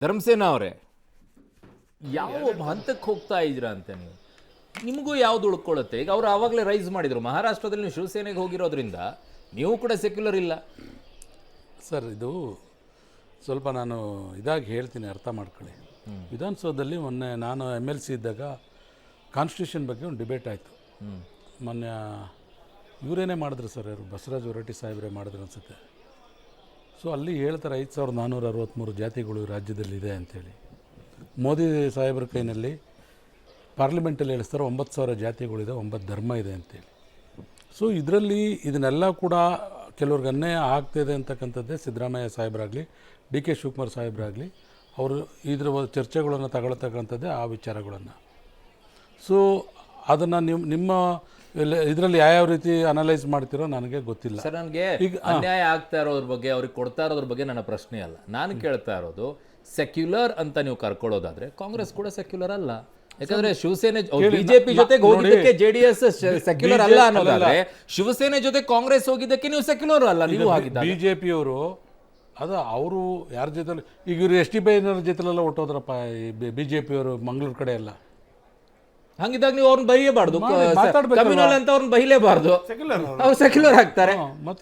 ಧರ್ಮಸೇನಾ ಅವರೇ, ಯಾವ ಹಂತಕ್ಕೆ ಹೋಗ್ತಾ ಇದ್ದೀರಾ ಅಂತ ನೀವು? ನಿಮಗೂ ಯಾವ್ದು ಉಳ್ಕೊಳ್ಳುತ್ತೆ? ಈಗ ಅವರು ಆವಾಗಲೇ ರೈಸ್ ಮಾಡಿದ್ರು, ಮಹಾರಾಷ್ಟ್ರದಲ್ಲಿ ನೀವು ಶಿವಸೇನೆಗೆ ಹೋಗಿರೋದ್ರಿಂದ ನೀವು ಕೂಡ ಸೆಕ್ಯುಲರ್ ಇಲ್ಲ ಸರ್. ಇದು ಸ್ವಲ್ಪ ನಾನು ಇದಾಗಿ ಹೇಳ್ತೀನಿ, ಅರ್ಥ ಮಾಡ್ಕೊಳ್ಳಿ. ವಿಧಾನಸೌಧದಲ್ಲಿ ಮೊನ್ನೆ ನಾನು MLC ಇದ್ದಾಗ ಕಾನ್ಸ್ಟಿಟ್ಯೂಷನ್ ಬಗ್ಗೆ ಒಂದು ಡಿಬೇಟ್ ಆಯಿತು. ಮೊನ್ನೆ ಇವರೇನೇ ಮಾಡಿದ್ರು ಸರ್, ಯಾರು ಬಸವರಾಜ ಹೊರಟ್ಟಿ ಸಾಹೇಬ್ರೇ ಮಾಡಿದ್ರು ಅನಿಸುತ್ತೆ. ಸೊ ಅಲ್ಲಿ ಹೇಳ್ತಾರೆ 5463 ಜಾತಿಗಳು ರಾಜ್ಯದಲ್ಲಿದೆ ಅಂಥೇಳಿ. ಮೋದಿ ಸಾಹೇಬ್ರ ಕೈನಲ್ಲಿ ಪಾರ್ಲಿಮೆಂಟಲ್ಲಿ ಹೇಳಿಸ್ತಾರೆ 9000 ಜಾತಿಗಳಿದೆ, 9 ಧರ್ಮ ಇದೆ ಅಂತೇಳಿ. ಸೊ ಇದರಲ್ಲಿ ಇದನ್ನೆಲ್ಲ ಕೂಡ ಕೆಲವ್ರಿಗೆ ಅನ್ಯಾಯ ಆಗ್ತಾಯಿದೆ ಅಂತಕ್ಕಂಥದ್ದೇ ಸಿದ್ದರಾಮಯ್ಯ ಸಾಹೇಬರಾಗಲಿ DK ಶಿವಕುಮಾರ್ ಸಾಹೇಬರಾಗಲಿ ಅವರು ಇದ್ರ ಚರ್ಚೆಗಳನ್ನು ತಗೊಳ್ತಕ್ಕಂಥದ್ದೇ ಆ ವಿಚಾರಗಳನ್ನು. ಸೊ ಅದನ್ನು ನಿಮ್ಮ ಇದರಲ್ಲಿ ಯಾವ್ಯಾವ ರೀತಿ ಅನಲೈಸ್ ಮಾಡ್ತಿರೋ ನನಗೆ ಗೊತ್ತಿಲ್ಲ ಸರ್. ನನಗೆ ಈಗ ಅನ್ಯಾಯ ಆಗ್ತಾ ಇರೋದ್ರ ಬಗ್ಗೆ, ಅವ್ರಿಗೆ ಕೊಡ್ತಾ ಇರೋದ್ರ ಬಗ್ಗೆ ನನ್ನ ಪ್ರಶ್ನೆ ಅಲ್ಲ. ನಾನು ಕೇಳ್ತಾ ಇರೋದು, ಸೆಕ್ಯುಲರ್ ಅಂತ ನೀವು ಕರ್ಕೊಳ್ಳೋದಾದ್ರೆ ಕಾಂಗ್ರೆಸ್ ಕೂಡ ಸೆಕ್ಯುಲರ್ ಅಲ್ಲ. ಯಾಕಂದ್ರೆ ಶಿವಸೇನೆ ಬಿಜೆಪಿ ಜೊತೆಗೆ ಹೋಗಿದ್ದಕ್ಕೆ JDS ಸೆಕ್ಯುಲರ್ ಅಲ್ಲ ಅನ್ನೋದಾದ್ರೆ, ಶಿವಸೇನೆ ಜೊತೆ ಕಾಂಗ್ರೆಸ್ ಹೋಗಿದ್ದಕ್ಕೆ ನೀವು ಸೆಕ್ಯುಲರ್ ಅಲ್ಲ. ನೀವು ಆಗಿದ್ದ ಬಿಜೆಪಿಯವರು ಅದು ಅವರು ಯಾರ ಜೊತೆ, ಈಗ ಇವರು STP ಜೊತೆಲೆಲ್ಲ ಹೊಟ್ಟೋದ್ರಪ್ಪ ಬಿಜೆಪಿಯವರು ಮಂಗಳೂರು ಕಡೆ ಎಲ್ಲ. ಹಂಗಿದ್ದಾಗ ನೀವು ಅವ್ರನ್ನ ಬೈಯಬಾರ್ದು, ಕಮ್ಯುನಲ್ ಅಂತ ಅವ್ರನ್ನ ಬೈಲೇಬಾರ್ದು. ಅವ್ರು ಸೆಕ್ಯುಲರ್ ಆಗ್ತಾರೆ.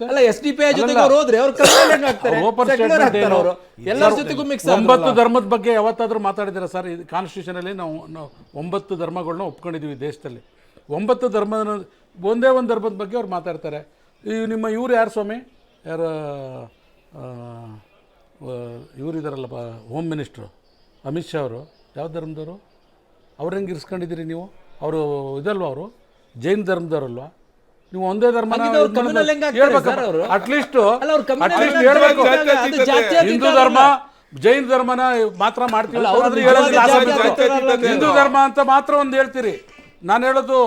ಅಲ್ಲ, SDPI ಜೊತೆಗೆ ಅವ್ರು ಹೋದ್ರೆ ಅವ್ರು ಕಮ್ಯುನಲ್ ಆಗ್ತಾರೆ, ಸೆಕ್ಯುಲರ್ ಆಗ್ತಾರೆ. ಅವರು ಎಲ್ಲರ ಜೊತೆಗೂ ಮಿಕ್ಸ್. 9 ಧರ್ಮದ ಬಗ್ಗೆ ಯಾವತ್ತಾದ್ರೂ ಮಾತಾಡಿದಾರೆ ಸರ್? ಇದು ಕಾನ್ಸ್ಟಿಟ್ಯೂಷನ್ ಅಲ್ಲಿ ನಾವು 9 ಧರ್ಮಗಳನ್ನ ಒಪ್ಕೊಂಡಿದೀವಿ ದೇಶದಲ್ಲಿ. 9 ಧರ್ಮದ ಒಂದೇ ಒಂದು ಧರ್ಮದ ಬಗ್ಗೆ ಅವ್ರು ಮಾತಾಡ್ತಾರೆ. ಈ ನಿಮ್ಮ ಇವ್ರು ಯಾರು ಸ್ವಾಮಿ, ಯಾರು ಇವರಿದಾರಲ್ಲಪ್ಪ ಹೋಮ್ ಮಿನಿಸ್ಟ್ರು ಅಮಿತ್ ಶಾ ಅವರು, ಯಾವ ಧರ್ಮದವರು? ಅವ್ರು ಹೆಂಗೆ ಇರಿಸ್ಕೊಂಡಿದ್ದೀರಿ ನೀವು? ಅವರು ಇದಲ್ವ, ಅವರು ಜೈನ್ ಧರ್ಮದವರಲ್ವಾ? ನೀವು ಒಂದೇ ಧರ್ಮ ಅಟ್ಲೀಸ್ಟ್ ಹೇಳ್ಬೇಕು. ಹಿಂದೂ ಧರ್ಮ ಜೈನ್ ಧರ್ಮನ ಮಾತ್ರ ಮಾಡ್ತೀವಿ, ಹಿಂದೂ ಧರ್ಮ ಅಂತ ಮಾತ್ರ ಒಂದು ಹೇಳ್ತೀರಿ. ನಾನು ಹೇಳೋದು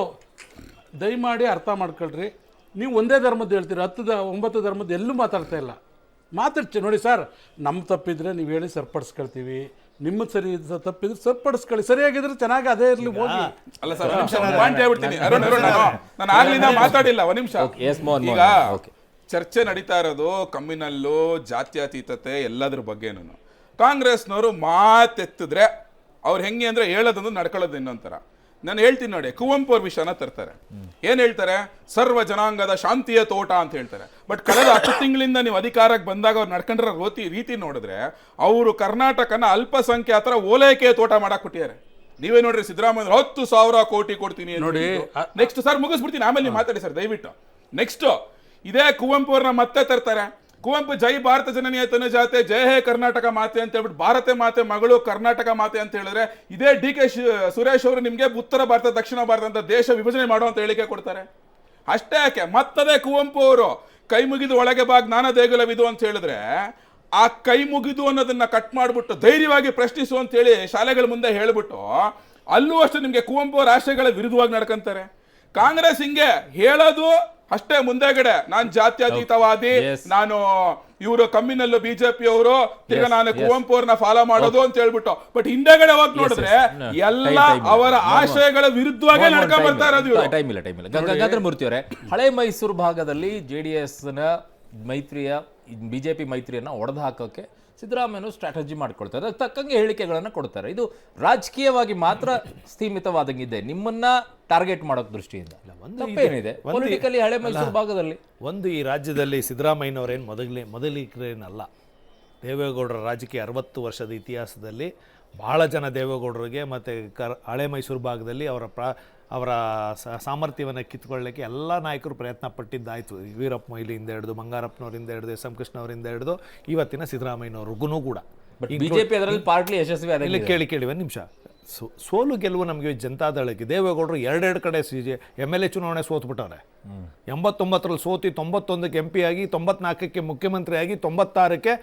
ದಯಮಾಡಿ ಅರ್ಥ ಮಾಡ್ಕೊಳ್ರಿ. ನೀವು ಒಂದೇ ಧರ್ಮದ್ದು ಹೇಳ್ತೀರಿ, 9 ಧರ್ಮದ್ದು ಎಲ್ಲೂ ಮಾತಾಡ್ತಾ ಇಲ್ಲ. ನೋಡಿ ಸರ್, ನಮ್ಮ ತಪ್ಪಿದ್ರೆ ನೀವು ಹೇಳಿ ಸರಿಪಡಿಸ್ಕೊಳ್ತೀವಿ, ನಿಮ್ಮ ಸರಿ ತಪ್ಪಿದ್ರೆ ಸರಿಪಡಿಸ್ಕೊಳ್ಳಿ, ಸರಿಯಾಗಿದ್ರೆ ಚೆನ್ನಾಗಿ ಅದೇ ಇರಲಿ, ಹೋಗಿ. ಅಲ್ಲ ಸರ್, ಪಾಯಿಂಟ್ ಹೇಳ್ಬಿಡ್ತೀನಿ. ನಾನು ಆಗ್ಲಿಂದ ಮಾತಾಡಿಲ್ಲ, ಒಂದು ನಿಮಿಷ. ಈಗ ಚರ್ಚೆ ನಡೀತಾ ಇರೋದು ಕಮ್ಯುನಲ್ಲು, ಜಾತ್ಯತೀತತೆ ಎಲ್ಲದ್ರ ಬಗ್ಗೆನೂ. ಕಾಂಗ್ರೆಸ್ನವರು ಮಾತೆತ್ತಿದ್ರೆ ಅವ್ರು ಹೆಂಗೆ ಅಂದ್ರೆ ಹೇಳೋದೊಂದು ನಡ್ಕೊಳ್ಳೋದು ಇನ್ನೊಂಥರ. ನಾನು ಹೇಳ್ತೀನಿ ನೋಡಿ, ಕುವೆಂಪು ಅವ್ರ ವಿಷಯನ ತರ್ತಾರೆ. ಏನ್ ಹೇಳ್ತಾರೆ? ಸರ್ವ ಜನಾಂಗದ ಶಾಂತಿಯ ತೋಟ ಅಂತ ಹೇಳ್ತಾರೆ. ಬಟ್ ಕಳೆದ 10 ತಿಂಗಳಿಂದ ನೀವು ಅಧಿಕಾರಕ್ಕೆ ಬಂದಾಗ ಅವ್ರು ನಡ್ಕೊಂಡಿರೋ ರೀತಿ ನೋಡಿದ್ರೆ, ಅವರು ಕರ್ನಾಟಕನ ಅಲ್ಪಸಂಖ್ಯಾತರ ಓಲೈಕೆಯ ತೋಟ ಮಾಡಕ್ ಕೊಟ್ಟಿದ್ದಾರೆ. ನೀವೇ ನೋಡ್ರಿ, ಸಿದ್ದರಾಮಯ್ಯ 10,000 ಕೋಟಿ ಕೊಡ್ತೀನಿ ನೋಡಿ. ನೆಕ್ಸ್ಟ್ ಸರ್ ಮುಗಿಸ್ಬಿಡ್ತೀನಿ, ಆಮೇಲೆ ನೀವು ಮಾತಾಡಿ ಸರ್ ದಯವಿಟ್ಟು. ನೆಕ್ಸ್ಟ್ ಇದೇ ಕುವೆಂಪು ಅವ್ರನ್ನ ಮತ್ತೆ ತರ್ತಾರೆ. ಕುವೆಂಪು ಜೈ ಭಾರತ ಜನನೀಯ ತನುಜಾತೆ, ಜಯ ಹೇ ಕರ್ನಾಟಕ ಮಾತೆ ಅಂತ ಹೇಳ್ಬಿಟ್ಟು, ಭಾರತ ಮಾತೆ ಮಗಳು ಕರ್ನಾಟಕ ಮಾತೆ ಅಂತ ಹೇಳಿದ್ರೆ, ಇದೇ DK ಸುರೇಶ್ ಅವರು ನಿಮ್ಗೆ ಉತ್ತರ ಭಾರತ ದಕ್ಷಿಣ ಭಾರತ ಅಂತ ದೇಶ ವಿಭಜನೆ ಮಾಡುವಂತ ಹೇಳಿಕೆ ಕೊಡ್ತಾರೆ. ಅಷ್ಟೇ ಯಾಕೆ, ಮತ್ತದೇ ಕುವೆಂಪು ಅವರು ಕೈ ಮುಗಿದು ಒಳಗೆ ಬಾ ಜ್ಞಾನ ದೇಗುಲವಿದು ಅಂತ ಹೇಳಿದ್ರೆ, ಆ ಕೈ ಮುಗಿದು ಅನ್ನೋದನ್ನ ಕಟ್ ಮಾಡ್ಬಿಟ್ಟು ಧೈರ್ಯವಾಗಿ ಪ್ರಶ್ನಿಸು ಅಂತ ಹೇಳಿ ಶಾಲೆಗಳ ಮುಂದೆ ಹೇಳ್ಬಿಟ್ಟು, ಅಲ್ಲೂ ಅಷ್ಟೇ ನಿಮ್ಗೆ ಕುವೆಂಪು ಅವರ ಆಶಯಗಳ ವಿರುದ್ಧವಾಗಿ ನಡ್ಕೊಂತಾರೆ. ಕಾಂಗ್ರೆಸ್ ಹಿಂಗೆ ಹೇಳೋದು ಅಷ್ಟೇ, ಮುಂದೆಗಡೆ ನಾನು ಜಾತ್ಯತೀತವಾದಿ, ನಾನು ಇವರು ಕಮ್ಯುನಲ್ ಬಿಜೆಪಿ ಅವರು, ತಿರ್ಗ ನಾನು ಕುವೆಂಪು ಅವ್ರನ್ನ ಫಾಲೋ ಮಾಡೋದು ಅಂತ ಹೇಳ್ಬಿಟ್ಟು. ಬಟ್ ಹಿಂದೆಗಡೆ ಹೋಗಿ ನೋಡಿದ್ರೆ ಎಲ್ಲ ಅವರ ಆಶಯಗಳ ವಿರುದ್ಧವಾಗಿ ನಡ್ಕೊಂಡ್ ಬರ್ತಾ ಇರೋದು. ಟೈಮ್ ಇಲ್ಲ. ಗಂಗಾಧರ ಮೂರ್ತಿ ಅವರೇ, ಹಳೆ ಮೈಸೂರು ಭಾಗದಲ್ಲಿ JDS ನ ಮೈತ್ರಿಯ ಬಿಜೆಪಿ ಮೈತ್ರಿಯನ್ನ ಒಡೆದು ಹಾಕೋಕೆ ಸಿದ್ದರಾಮಯ್ಯ ಸ್ಟ್ರಾಟಜಿ ಮಾಡ್ಕೊಳ್ತಾರೆ, ಅದಕ್ಕೆ ತಕ್ಕಂಗೆ ಹೇಳಿಕೆಗಳನ್ನು ಕೊಡ್ತಾರೆ. ಇದು ರಾಜಕೀಯವಾಗಿ ಮಾತ್ರ ಸೀಮಿತವಾದಂಗಿದೆ, ನಿಮ್ಮನ್ನ ಟಾರ್ಗೆಟ್ ಮಾಡೋಕ್ ದೃಷ್ಟಿಯಿಂದ ತಪ್ಪೇನಿದೆ ಪೊಲಿಟಿಕಲಿ ಹಳೆ ಮೈಸೂರು ಭಾಗದಲ್ಲಿ? ಈ ರಾಜ್ಯದಲ್ಲಿ ಸಿದ್ದರಾಮಯ್ಯನವರೇನು ಮೊದಲಿಗರೇನಲ್ಲ. ದೇವೇಗೌಡರ ರಾಜಕೀಯ 60 ವರ್ಷದ ಇತಿಹಾಸದಲ್ಲಿ ಭಾಳ ಜನ ದೇವೇಗೌಡರಿಗೆ ಮತ್ತು ಹಳೆ ಮೈಸೂರು ಭಾಗದಲ್ಲಿ ಅವರ ಸಾಮರ್ಥ್ಯವನ್ನು ಕಿತ್ಕೊಳ್ಳಲಿಕ್ಕೆ ಎಲ್ಲ ನಾಯಕರು ಪ್ರಯತ್ನ ಪಟ್ಟಿದ್ದಾಯಿತು. ವೀರಪ್ಪ ಮೊಯ್ಲಿಯಿಂದ ಹಿಡಿದು, ಬಂಗಾರಪ್ಪನವರಿಂದ ಹಿಡಿದು, SM ಕೃಷ್ಣವರಿಂದ ಹಿಡಿದು ಇವತ್ತಿನ ಸಿದ್ದರಾಮಯ್ಯನವ್ರಿಗೂ ಕೂಡ. ಬಿಜೆಪಿ ಅದರಲ್ಲಿ ಪಾರ್ಟ್ಲಿ ಯಶಸ್ವಿ ಆದ. ಇಲ್ಲಿ ಕೇಳಿ ಒಂದು ನಿಮಿಷ. ಸೋಲು ಗೆಲುವು ನಮಗೆ ಜನತಾದಳಕ್ಕೆ. ದೇವೇಗೌಡರು 2 ಕಡೆ MLA ಚುನಾವಣೆ ಸೋತ್ಬಿಟ್ಟವ್ರೆ. 89ರಲ್ಲಿ ಸೋತಿ 91ಕ್ಕೆ MP ಆಗಿ, 94ಕ್ಕೆ ಮುಖ್ಯಮಂತ್ರಿ ಆಗಿ, 96ಕ್ಕೆ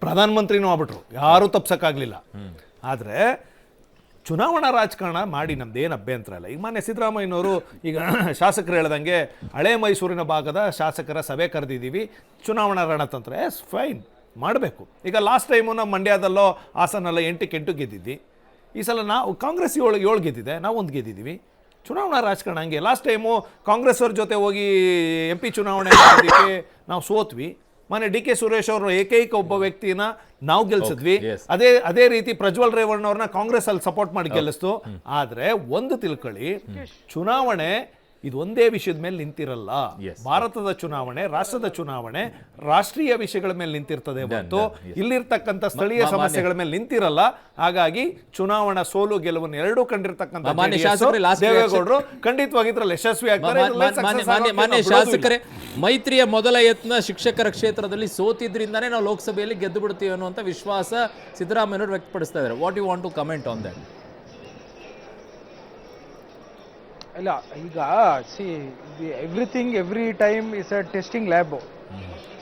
ಪ್ರಧಾನಮಂತ್ರಿನೂ ಆಗ್ಬಿಟ್ರು. ಯಾರೂ ತಪ್ಸಕ್ಕಾಗಲಿಲ್ಲ. ಆದರೆ ಚುನಾವಣಾ ರಾಜಕಾರಣ ಮಾಡಿ ನಮ್ದೇನು ಅಭ್ಯಂತರ ಇಲ್ಲ. ಈಗ ಮೊನ್ನೆ ಸಿದ್ದರಾಮಯ್ಯನವರು ಈಗ ಶಾಸಕರು ಹೇಳ್ದಂಗೆ ಹಳೆ ಮೈಸೂರಿನ ಭಾಗದ ಶಾಸಕರ ಸಭೆ ಕರೆದಿದ್ದೀವಿ, ಚುನಾವಣಾ ರಣತಂತ್ರ ಫೈನ್ ಮಾಡಬೇಕು. ಈಗ ಲಾಸ್ಟ್ ಟೈಮು ನಾವು ಮಂಡ್ಯದಲ್ಲೋ ಹಾಸನಲ್ಲೋ 8-8 ಗೆದ್ದಿದ್ವಿ. ಈ ಸಲ ನಾವು ಕಾಂಗ್ರೆಸ್ 7 ಗೆದ್ದಿದೆ, ನಾವು 1 ಗೆದ್ದಿದ್ದೀವಿ. ಚುನಾವಣಾ ರಾಜಕಾರಣ ಹಂಗೆ. ಲಾಸ್ಟ್ ಟೈಮು ಕಾಂಗ್ರೆಸ್ ಅವ್ರ ಜೊತೆ ಹೋಗಿ MP ಚುನಾವಣೆ ಮಾಡೋದಕ್ಕೆ ನಾವು ಸೋತ್ವಿ. ಮನೆ ಡಿ ಕೆ ಸುರೇಶ್ ಅವರು ಏಕೈಕ ಒಬ್ಬ ವ್ಯಕ್ತಿನ ನಾವು ಗೆಲ್ಸಿದ್ವಿ. yes. ಅದೇ ರೀತಿ ಪ್ರಜ್ವಲ್ ರೇವಣ್ಣ ಅವ್ರನ್ನ ಕಾಂಗ್ರೆಸ್ ಅಲ್ಲಿ ಸಪೋರ್ಟ್ ಮಾಡಿ ಗೆಲ್ಲಿಸ್ತು. ಆದ್ರೆ ಒಂದು ತಿಳ್ಕೊಳ್ಳಿ, ಚುನಾವಣೆ ಇದು ಒಂದೇ ವಿಷಯದ ಮೇಲೆ ನಿಂತಿರಲ್ಲ. ಭಾರತದ ಚುನಾವಣೆ, ರಾಷ್ಟ್ರದ ಚುನಾವಣೆ ರಾಷ್ಟ್ರೀಯ ವಿಷಯಗಳ ಮೇಲೆ ನಿಂತಿರ್ತದೆ ಹೊರತು ಇಲ್ಲಿರ್ತಕ್ಕಂಥ ಸ್ಥಳೀಯ ಸಮಸ್ಯೆಗಳ ಮೇಲೆ ನಿಂತಿರಲ್ಲ. ಹಾಗಾಗಿ ಚುನಾವಣಾ ಸೋಲು ಗೆಲುವನ್ನು ಎರಡೂ ಕಂಡಿರ್ತಕ್ಕಂಥ ದೇವೇಗೌಡರು ಖಂಡಿತವಾಗಿ ಇದ್ರಲ್ಲಿ ಯಶಸ್ವಿ ಆಗ್ತಾರೆ. ಮಾನ್ಯ ಶಾಸಕರೇ, ಮೈತ್ರಿಯ ಮೊದಲ ಯತ್ನ ಶಿಕ್ಷಕರ ಕ್ಷೇತ್ರದಲ್ಲಿ ಸೋತಿದ್ರಿಂದಾನೇ ನಾವು ಲೋಕಸಭೆಯಲ್ಲಿ ಗೆದ್ದು ಬಿಡ್ತೀವಿ ಅನ್ನುವಂಥ ವಿಶ್ವಾಸ ಸಿದ್ದರಾಮಯ್ಯನವರು ವ್ಯಕ್ತಪಡಿಸ್ತಾ ಇದ್ದಾರೆ. What you want to comment on that? ಇಲ್ಲ, ಈಗ see everything every time is a testing lab.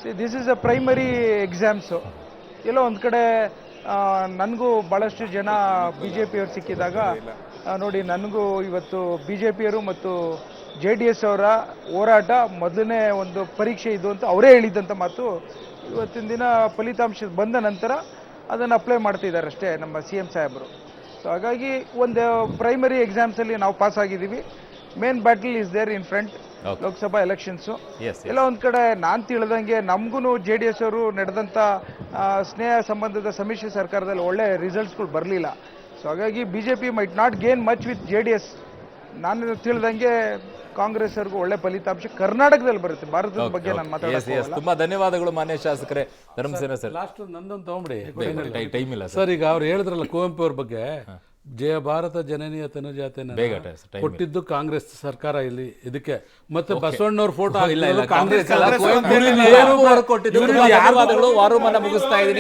See this is a primary exams. ಎಲ್ಲೋ ಒಂದು ಕಡೆ ನನಗೂ ಭಾಳಷ್ಟು ಜನ ಬಿ ಜೆ ಪಿಯವರು ಸಿಕ್ಕಿದಾಗ ನೋಡಿ, ನನಗೂ ಇವತ್ತು ಬಿ ಜೆ ಪಿಯವರು ಮತ್ತು ಜೆ ಡಿ ಎಸ್ ಅವರ ಹೋರಾಟ ಮೊದಲನೇ ಒಂದು ಪರೀಕ್ಷೆ ಇದು ಅಂತ ಅವರೇ ಹೇಳಿದ್ದಂಥ ಮಾತು ಇವತ್ತಿನ ದಿನ ಫಲಿತಾಂಶ ಬಂದ ನಂತರ ಅದನ್ನು ಅಪ್ಲೈ ಮಾಡ್ತಿದ್ದಾರೆ ಅಷ್ಟೇ ನಮ್ಮ ಸಿ ಎಂ ಸಾಹೇಬರು. ಸೊ ಹಾಗಾಗಿ ಒಂದು ಪ್ರೈಮರಿ ಎಕ್ಸಾಮ್ಸಲ್ಲಿ ನಾವು ಪಾಸ್ ಆಗಿದ್ದೀವಿ. Main battle is there in front Lok Sabha elections. ಎಲ್ಲ ಒಂದು ಕಡೆ ನಾನು ತಿಳಿದಂಗೆ ನಮಗೂ ಜೆ ಡಿ ಎಸ್ ಅವರು ನಡೆದಂಥ ಸ್ನೇಹ ಸಂಬಂಧದ ಸಮ್ಮಿಶ್ರ ಸರ್ಕಾರದಲ್ಲಿ ಒಳ್ಳೆ ರಿಸಲ್ಟ್ಸ್ಗಳು ಬರಲಿಲ್ಲ. ಸೊ ಹಾಗಾಗಿ B J P might not gain much with J D S. ನಾನು ತಿಳಿದಂಗೆ ಕಾಂಗ್ರೆಸ್ ಅವ್ರಿಗೂ ಒಳ್ಳೆ ಫಲಿತಾಂಶ ಕರ್ನಾಟಕದಲ್ಲಿ ಬರುತ್ತೆ. ಭಾರತದ ಬಗ್ಗೆ ನಾನು ಮಾತಾಡೋದು. ತುಂಬಾ ಧನ್ಯವಾದಗಳು ಮಾನ್ಯ ಶಾಸಕರೇ. ಧರ್ಮಸೇನ ಸರ್, ಲಾಸ್ಟ್ ನಂದೊಂದು ತಗೊಂಬಿಡಿ. ಟೈಮ್ ಇಲ್ಲ ಸರ್, ಈಗ ಅವ್ರು ಹೇಳಿದ್ರಲ್ಲ ಕುವೆಂಪು ಅವ್ರ ಬಗ್ಗೆ, ಜಯ ಭಾರತ ಜನನೀಯ ತನುಜಾತೆ ಕೊಟ್ಟಿದ್ದು ಕಾಂಗ್ರೆಸ್ ಸರ್ಕಾರ ಇಲ್ಲಿ ಇದಕ್ಕೆ. ಮತ್ತೆ ಬಸವಣ್ಣವ್ರ ಫೋಟೋ ಇಲ್ಲ, ಕಾಂಗ್ರೆಸ್ ಧನ್ಯವಾದಗಳು. ವಾರ ಮುಗಿಸ್ತಾ ಇದ್ದೀನಿ.